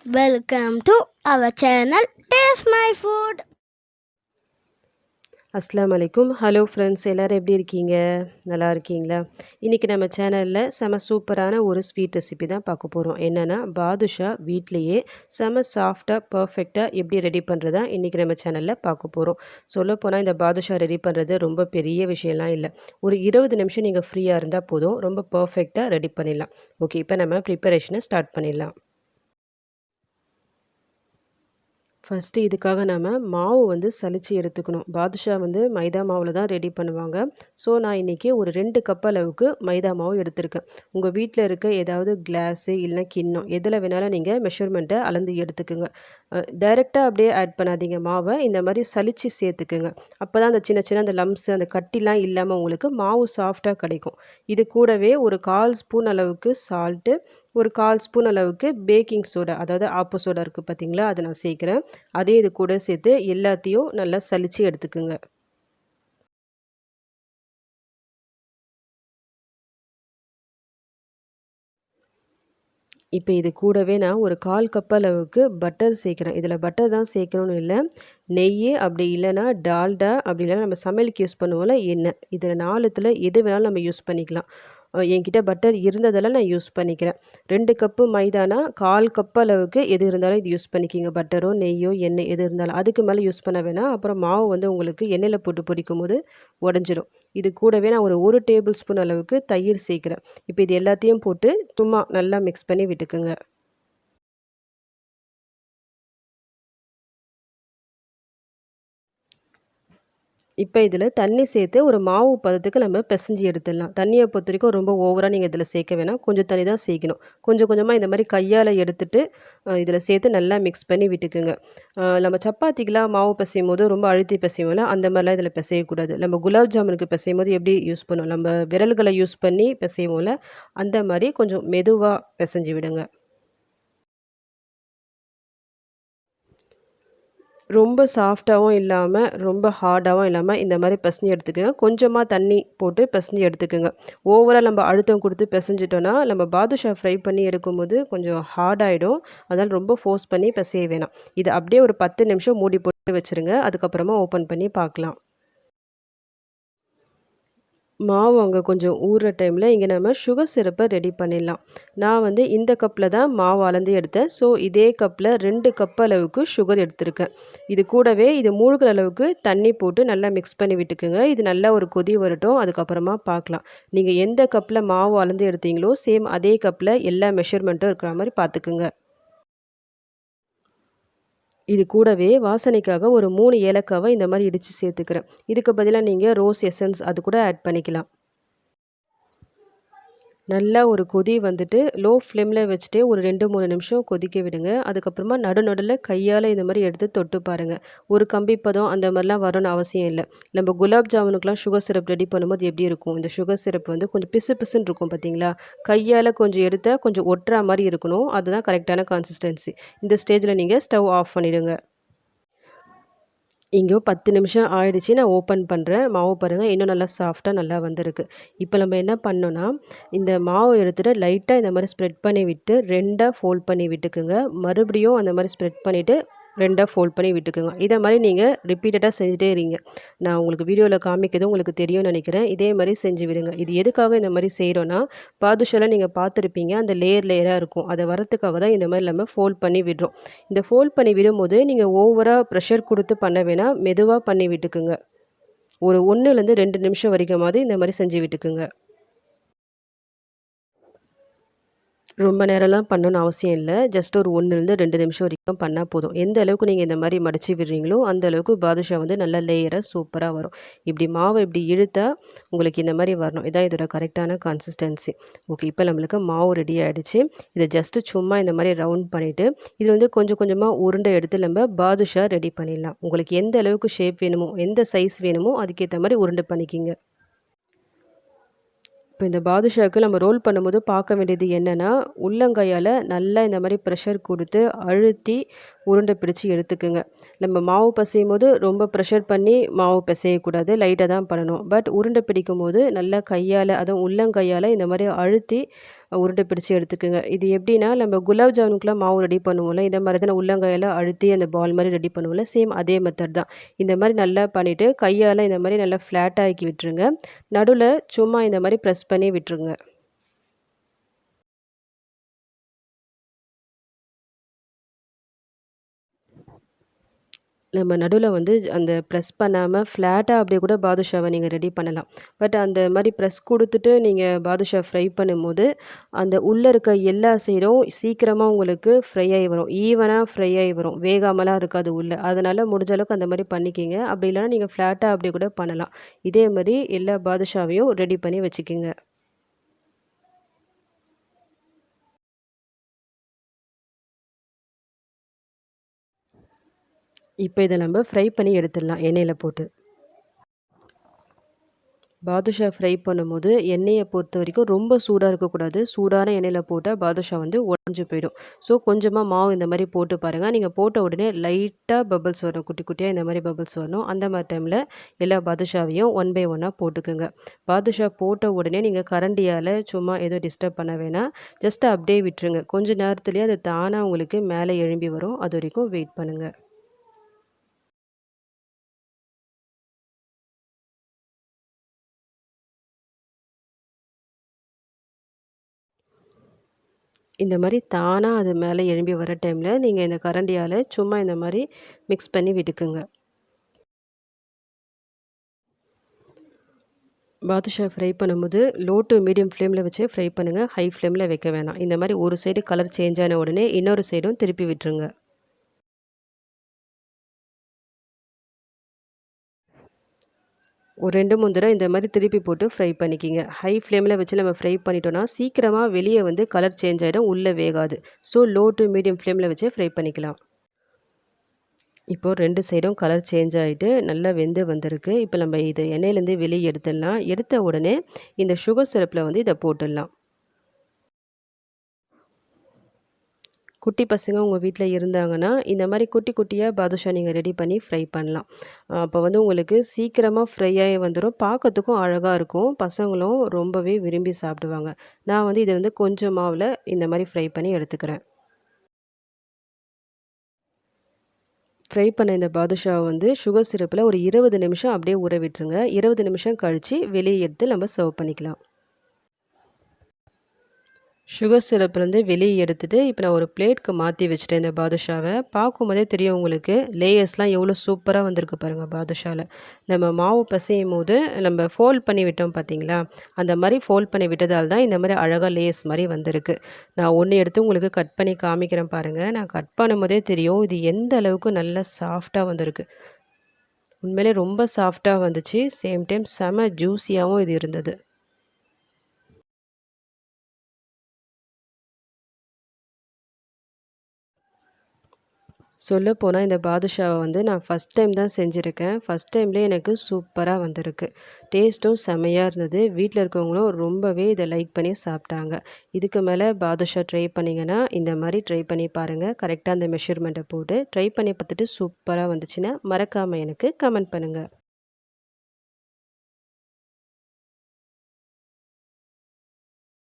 Welcome to our channel Taste My Food. அஸ்ஸலாமு அலைக்கும். Hello friends, எல்லோரும் எப்படி இருக்கீங்க? நல்லா இருக்கீங்களா? இன்றைக்கி நம்ம சேனலில் செம சூப்பரான ஒரு ஸ்வீட் ரெசிபி தான் பார்க்க போகிறோம். என்னென்னா பாதுஷா வீட்லேயே செம சாஃப்டாக பர்ஃபெக்டாக எப்படி ரெடி பண்ணுறதா இன்றைக்கி நம்ம சேனலில் பார்க்க போகிறோம். சொல்லப்போனால் இந்த பாதுஷா ரெடி பண்ணுறது ரொம்ப பெரிய விஷயம்லாம் இல்லை. ஒரு 20 நிமிஷம் நீங்கள் ஃப்ரீயாக இருந்தால் போதும், ரொம்ப பர்ஃபெக்டாக ரெடி பண்ணிடலாம். ஓகே, இப்போ நம்ம ப்ரிப்பரேஷனை ஸ்டார்ட் பண்ணிடலாம். ஃபஸ்ட்டு இதுக்காக நம்ம மாவு வந்து சலிச்சு எடுத்துக்கணும். பாதுஷா வந்து மைதா மாவில் தான் ரெடி பண்ணுவாங்க. ஸோ நான் இன்றைக்கி ஒரு 2 கப் அளவுக்கு மைதா மாவு எடுத்திருக்கேன். உங்கள் வீட்டில் இருக்க ஏதாவது கிளாஸு இல்லைனா கிண்ணம் எதில் வேணாலும் நீங்கள் மெஷர்மெண்ட்டை அளந்து எடுத்துக்கோங்க. டைரெக்டாக அப்படியே ஆட் பண்ணாதீங்க மாவை, இந்த மாதிரி சலிச்சு சேர்த்துக்குங்க. அப்போ தான் அந்த சின்ன சின்ன அந்த லம்ஸு அந்த கட்டிலாம் இல்லாமல் உங்களுக்கு மாவு சாஃப்டாக கிடைக்கும். இது கூடவே ஒரு 1/4 ஸ்பூன் அளவுக்கு சால்ட்டு, ஒரு 1/4 ஸ்பூன் அளவுக்கு பேக்கிங் சோடா, அதாவது ஆப்ப சோடா இருக்குது பார்த்தீங்களா, அதை நான் சேர்க்குறேன். அதையும் இது கூட சேர்த்து எல்லாத்தையும் நல்லா சலிச்சு எடுத்துக்குங்க. இப்போ இது கூடவே நான் ஒரு 1/4 கப் அளவுக்கு பட்டர் சேர்க்குறேன். இதில் பட்டர் தான் சேர்க்கணும்னு இல்லை, நெய் அப்படி இல்லைன்னா டால்டா, அப்படி இல்லைன்னா நம்ம சமையலுக்கு யூஸ் பண்ணுவோம்ல எண்ணெய், இதில் 4த்தில் எது வேணாலும் நம்ம யூஸ் பண்ணிக்கலாம். என்கிட்ட பட்டர் இருந்ததெல்லாம் நான் யூஸ் பண்ணிக்கிறேன். 2 கப்பு மைதானா 1/4 கப் அளவுக்கு எது இருந்தாலும் இது யூஸ் பண்ணிக்கிங்க. பட்டரோ நெய்யோ எண்ணெய் எது இருந்தாலும், அதுக்கு மேலே யூஸ் பண்ண வேணாம். அப்புறம் மாவு வந்து உங்களுக்கு எண்ணெயில் போட்டு பொரிக்கும் போது உடஞ்சிரும். இது கூடவே நான் ஒரு டேபிள் ஸ்பூன் அளவுக்கு தயிர் சேர்க்குறேன். இப்போ இது எல்லாத்தையும் போட்டு சும்மா நல்லா மிக்ஸ் பண்ணி விட்டுக்குங்க. இப்போ இதில் தண்ணி சேர்த்து ஒரு மாவு பதத்துக்கு நம்ம பிசைஞ்சு எடுத்துடலாம். தண்ணியை பொறுத்த வரைக்கும் ரொம்ப ஓவராக நீங்கள் இதில் சேர்க்க வேணாம், கொஞ்சம் தண்ணி தான் சேர்க்கணும். கொஞ்சம் கொஞ்சமாக இந்த மாதிரி கையால் எடுத்துட்டு இதில் சேர்த்து நல்லா மிக்ஸ் பண்ணி விட்டுக்குங்க. நம்ம சப்பாத்திக்கெலாம் மாவு பிசையும் போது ரொம்ப அழுத்தி பிசையும்ல, அந்த மாதிரிலாம் இதில் பிசையக்கூடாது. நம்ம குலாப் ஜாமுனுக்கு பிசையும் போது எப்படி யூஸ் பண்ணுவோம், நம்ம விரல்களை யூஸ் பண்ணி பிசைவோம்ல, அந்த மாதிரி கொஞ்சம் மெதுவாக பிசைஞ்சு விடுங்க. ரொம்ப சாஃப்டாகவும் இல்லாமல் ரொம்ப ஹார்டாகவும் இல்லாமல் இந்த மாதிரி பிசைஞ்சு எடுத்துக்கோங்க. கொஞ்சமாக தண்ணி போட்டு பிசைஞ்சு எடுத்துக்கோங்க. ஓவராக நம்ம அழுத்தம் கொடுத்து பிசைஞ்சிட்டோன்னா நம்ம பாதுஷா ஃப்ரை பண்ணி எடுக்கும்போது கொஞ்சம் ஹார்டாகிடும். அதனால் ரொம்ப ஃபோர்ஸ் பண்ணி பிசைய வேணாம். இது அப்படியே ஒரு 10 நிமிஷம் மூடி போட்டு வச்சுருங்க. அதுக்கப்புறமா ஓப்பன் பண்ணி பார்க்கலாம். மாவு அங்கே கொஞ்சம் ஊறுற டைமில் இங்கே நம்ம சுகர் சிரப்பை ரெடி பண்ணிடலாம். நான் வந்து இந்த கப்பில் தான் மாவு அளந்து எடுத்தேன். ஸோ இதே கப்பில் 2 கப் அளவுக்கு சுகர் எடுத்திருக்கேன். இது கூடவே இது மூழ்கிற அளவுக்கு தண்ணி போட்டு நல்லா மிக்ஸ் பண்ணி விட்டுக்குங்க. இது நல்லா ஒரு கொதி வரட்டும், அதுக்கப்புறமா பார்க்கலாம். நீங்கள் எந்த கப்பில் மாவு அளந்து எடுத்தீங்களோ சேம் அதே கப்பில் எல்லா மெஷர்மெண்ட்டும் இருக்கிற மாதிரி பார்த்துக்குங்க. இது கூடவே வாசனைக்காக ஒரு 3 ஏலக்காவை இந்த மாதிரி இடித்து சேர்த்துக்கிறேன். இதுக்கு பதிலாக நீங்கள் ரோஸ் எசன்ஸ் அது கூட ஆட் பண்ணிக்கலாம். நல்லா ஒரு கொதி வந்துட்டு லோ ஃப்ளேமில் வச்சுட்டு ஒரு 2-3 நிமிஷம் கொதிக்க விடுங்க. அதுக்கப்புறமா நடுவில் கையால் இந்த மாதிரி எடுத்து தொட்டு பாருங்கள். ஒரு கம்பி பதம் அந்த மாதிரிலாம் வரணும்னு அவசியம் இல்லை. நம்ம குலாப் ஜாமுனுக்குலாம் சுகர் சிரப் ரெடி பண்ணும்போது எப்படி இருக்கும், இந்த சுகர் சிரப் வந்து கொஞ்சம் பிசு பிசுன்னு இருக்கும் பார்த்தீங்களா, கையால் கொஞ்சம் எடுத்தால் கொஞ்சம் ஒட்டுற மாதிரி இருக்கணும். அதுதான் கரெக்டான கன்சிஸ்டன்சி. இந்த ஸ்டேஜில் நீங்கள் ஸ்டவ் ஆஃப் பண்ணிவிடுங்க. இங்கே 10 நிமிஷம் ஆயிடுச்சு. நான் ஓப்பன் பண்ணுறேன். மாவு பாருங்கள், இன்னும் நல்லா சாஃப்டாக நல்லா வந்திருக்கு. இப்போ நம்ம என்ன பண்ணோன்னா, இந்த மாவு எடுத்துகிட்டு லைட்டாக இந்த மாதிரி ஸ்ப்ரெட் பண்ணி விட்டு 2ஆ ஃபோல்ட் பண்ணி விட்டுக்குங்க. மறுபடியும் அந்த மாதிரி ஸ்ப்ரெட் பண்ணிவிட்டு 2ஆ ஃபோல்ட் பண்ணி விட்டுக்குங்க. இதை மாதிரி நீங்கள் ரிப்பீட்டடாக செஞ்சுட்டே இருங்க. நான் உங்களுக்கு வீடியோவில் காமிக்கிறது உங்களுக்கு தெரியும்னு நினைக்கிறேன். இதே மாதிரி செஞ்சு விடுங்க. இது எதுக்காக இந்த மாதிரி செய்கிறோன்னா, பாதுஷால நீங்கள் பார்த்துருப்பீங்க, அந்த லேயராக இருக்கும். அதை வரத்துக்காக தான் இந்த மாதிரி நம்ம ஃபோல்ட் பண்ணி விடுறோம். இந்த ஃபோல்ட் பண்ணி விடும்போது நீங்கள் ஓவராக ப்ரெஷர் கொடுத்து பண்ண வேணாம், மெதுவாக பண்ணி விட்டுக்குங்க. ஒரு 1லேருந்து 2 நிமிஷம் வரைக்குமாவது இந்த மாதிரி செஞ்சு விட்டுக்குங்க. ரொம்ப நேரம்லாம் பண்ணணும்னு அவசியம் இல்லை. ஜஸ்ட் ஒரு 1லேருந்து 2 நிமிஷம் வரைக்கும் பண்ணால் போதும். எந்த அளவுக்கு நீங்கள் இந்த மாதிரி மடிச்சு விடுறீங்களோ அந்த அளவுக்கு பாதுஷா வந்து நல்லா லேயராக சூப்பராக வரும். இப்படி மாவை இப்படி இழுத்தா உங்களுக்கு இந்த மாதிரி வரணும். இதான் இதோட கரெக்டான கன்சிஸ்டன்சி. ஓகே, இப்போ நம்மளுக்கு மாவு ரெடி ஆகிடுச்சு. இதை ஜஸ்ட்டு சும்மா இந்த மாதிரி ரவுண்ட் பண்ணிவிட்டு இது வந்து கொஞ்சம் கொஞ்சமாக உருண்டை எடுத்து நம்ம பாதுஷா ரெடி பண்ணிடலாம். உங்களுக்கு எந்த அளவுக்கு ஷேப் வேணுமோ, எந்த சைஸ் வேணுமோ அதுக்கேற்ற மாதிரி உருண்டை பண்ணிக்கிங்க. இப்போ இந்த பாதுஷாவுக்கு நம்ம ரோல் பண்ணும்போது பார்க்க வேண்டியது என்னென்னா, உள்ளங்கையால் நல்லா இந்த மாதிரி ப்ரெஷர் கொடுத்து அழுத்தி உருண்டை பிடிச்சி எடுத்துக்குங்க. நம்ம மாவு பிசையும் போது ரொம்ப ப்ரெஷர் பண்ணி மாவு பிசையக்கூடாது, லைட்டாக தான் பண்ணணும். பட் உருண்டை பிடிக்கும்போது நல்லா கையால், அதுவும் உள்ளங்கையால் இந்த மாதிரி அழுத்தி உருண்டை பிடிச்சு எடுத்துக்கங்க. இது எப்படின்னா, நம்ம குலாப் ஜாமுனுக்குலாம் மாவு ரெடி பண்ணுவோம்ல, இந்த மாரி தான் உள்ளங்கையால அழுத்தி அந்த பால் மாரி ரெடி பண்ணுவோம்ல, சேம் அதே மெத்தட் தான். இந்த மாரி நல்லா பண்ணிட்டு, கையால இந்த மாரி நல்லா ஃப்ளாட்டா ஆக்கி விட்டுருங்க. நடுவுல சும்மா இந்த மாரி பிரஸ் பண்ணி விட்டுருங்க. நம்ம நடுவுல வந்து அந்த ப்ரெஸ் பண்ணாம ஃப்ளாட்டா அப்படியே கூட பாதுஷாவ நீங்க ரெடி பண்ணலாம். பட் அந்த மாரி ப்ரெஸ் குடுத்துட்டு நீங்க பாதுஷா ஃப்ரை பண்ணும்போது, அந்த உள்ள இருக்க எல்லா சைடும் சீக்கிரமா உங்களுக்கு ஃப்ரை ஆயி வரும். ஈவனா ஃப்ரை ஆயி வரும். வேகாமலாம் இருக்காது உள்ள. அதனால முடிஞ்ச அளவுக்கு அந்த மாரி பண்ணிக்கங்க. அப்படி இல்லன்னா நீங்க ஃப்ளாட்டா அப்படியே கூட பண்ணலாம். இதே மாரி எல்லா பாதுஷாவையும் ரெடி பண்ணி வச்சுக்கங்க. இப்ப இத நம்ம ஃப்ரை பண்ணி எடுத்துடலாம் எண்ணெயில போட்டு. பாதுஷா ஃப்ரை பண்ணும்போது எண்ணெய பொறுத்தவரைக்கும் ரொம்ப சூடா இருக்கக்கூடாது. சூடான எண்ணெயில போட்டா பாதுஷா வந்து உடைஞ்சு போயிடும். ஸோ கொஞ்சமா மாவு இந்த மாரி போட்டு பாருங்க. நீங்க போட்ட உடனே லைட்டா பபிள்ஸ் வரும். குட்டி குட்டியா இந்த மாரி பபிள்ஸ் வரணும். அந்த மாரி டைம்ல எல்லா பாதுஷாவையும் ஒன் பை ஒன்னா போட்டுக்கங்க. பாதுஷா போட்ட உடனே நீங்க கரண்டியால சும்மா எதுவும் டிஸ்டர்ப் பண்ண வேணாம். ஜஸ்ட் அப்படியே விட்டுருங்க. கொஞ்ச நேரத்திலேயே அது தானா உங்களுக்கு மேல எழும்பி வரும். அதுவரைக்கும் வெயிட் பண்ணுங்க. இந்த மாரி தானா அது மேல எழும்பி வர டைம்ல, நீங்க இந்த கரண்டியால சும்மா இந்த மாரி மிக்ஸ் பண்ணி விட்டுக்குங்க. பாதுஷா ஃப்ரை பண்ணும்போது, லோ டூ மீடியம் ஃப்ளேம்ல வச்சு ஃப்ரை பண்ணுங்க. ஹை ஃப்ளேம்ல வைக்க வேணாம். இந்த மாரி ஒரு சைடு கலர் சேஞ்ச் ஆன உடனே, இன்னொரு சைடும் திருப்பி விட்டுருங்க. ஒரு 2, 3 தடவ இந்த மாரி திருப்பி போட்டு ஃப்ரை பண்ணிக்கிங்க. ஹை ஃப்ளேம்ல வச்சு நம்ம ஃப்ரை பண்ணிட்டோம்னா, சீக்கிரமா வெளிய வந்து கலர் சேஞ்ச் ஆயிடும். உள்ள வேகாது. ஸோ லோ டூ மீடியம் ஃப்ளேம்ல வச்சு ஃப்ரை பண்ணிக்கலாம். இப்போ 2 சைடும் கலர் சேஞ்ச் ஆயிட்டு, நல்லா வெந்து வந்திருக்கு. இப்ப நம்ம இத எண்ணெயிலேருந்து வெளிய எடுத்துடலாம். எடுத்த உடனே இந்த சுகர் சிரப்ல வந்து இத போட்டுடலாம். குட்டி பசங்க உங்க வீட்ல இருந்தாங்கன்னா, இந்த மாரி குட்டி குட்டியா பாதுஷா நீங்க ரெடி பண்ணி ஃப்ரை பண்ணலாம். அப்ப வந்து உங்களுக்கு சீக்கிரமா ஃப்ரை ஆயி வந்துரும். பார்க்கறதுக்கும் அழகா இருக்கும். பசங்களும் ரொம்பவே விரும்பி சாப்பிடுவாங்க. நான் வந்து இத வந்து கொஞ்சம் மாவுல இந்த மாரி ஃப்ரை பண்ணி எடுத்துக்கிறேன். ஃப்ரை பண்ண இந்த பாதுஷாவ வந்து சுகர் சிரப்ல ஒரு 20 நிமிஷம் அப்படியே ஊற விட்டுருங்க. 20 நிமிஷம் கழிச்சு வெளிய எடுத்து நம்ம சர்வ் பண்ணிக்கலாம். சுகர் சிரப்லேருந்து வெளிய எடுத்துட்டு, இப்ப நான் ஒரு பிளேட்க்கு மாத்தி வச்சுட்டேன் இந்த பாதுஷாவ. பார்க்கும்போதே தெரியும் உங்களுக்கு, லேயர்ஸ்லாம் எவ்வளோ சூப்பரா வந்திருக்கு பாருங்க பாதுஷால. நம்ம மாவு பெசையும்போது, நம்ம ஃபோல்ட் பண்ணி விட்டோம் பார்த்தீங்களா? அந்த மாரி ஃபோல்ட் பண்ணி விட்டதால தான் இந்த மாரி அழகா லேயர்ஸ் மாரி வந்திருக்கு. நான் ஒண்ணு எடுத்து உங்களுக்கு கட் பண்ணி காமிக்கிறேன் பாருங்க. நான் கட் பண்ணும்போதே தெரியும், இது எந்த அளவுக்கு நல்லா சாஃப்ட்டா வந்திருக்கு. உண்மையிலே ரொம்ப சாஃப்ட்டா வந்துச்சு. சேம் டைம் செம ஜூஸியாவும் இது இருந்தது. சொல்லப்போனா இந்த பாதுஷாவ வந்து நான் ஃபர்ஸ்ட் டைம் தான் செஞ்சிருக்கேன். ஃபர்ஸ்ட் டைம்லயே எனக்கு சூப்பரா வந்திருக்கு. டேஸ்ட்டும் செமையா இருந்தது. வீட்ல இருக்கவங்களும் ரொம்பவே இத லைக் பண்ணி சாப்பிட்டாங்க. இதுக்கு மேல பாதுஷா ட்ரை பண்ணீங்கன்னா, இந்த மாரி ட்ரை பண்ணி பாருங்க. கரெக்ட்டா அந்த மெஷர்மெண்ட்ட போட்டு ட்ரை பண்ணி பார்த்துட்டு சூப்பரா வந்துச்சுன்னா, மறக்காம எனக்கு கமெண்ட் பண்ணுங்க.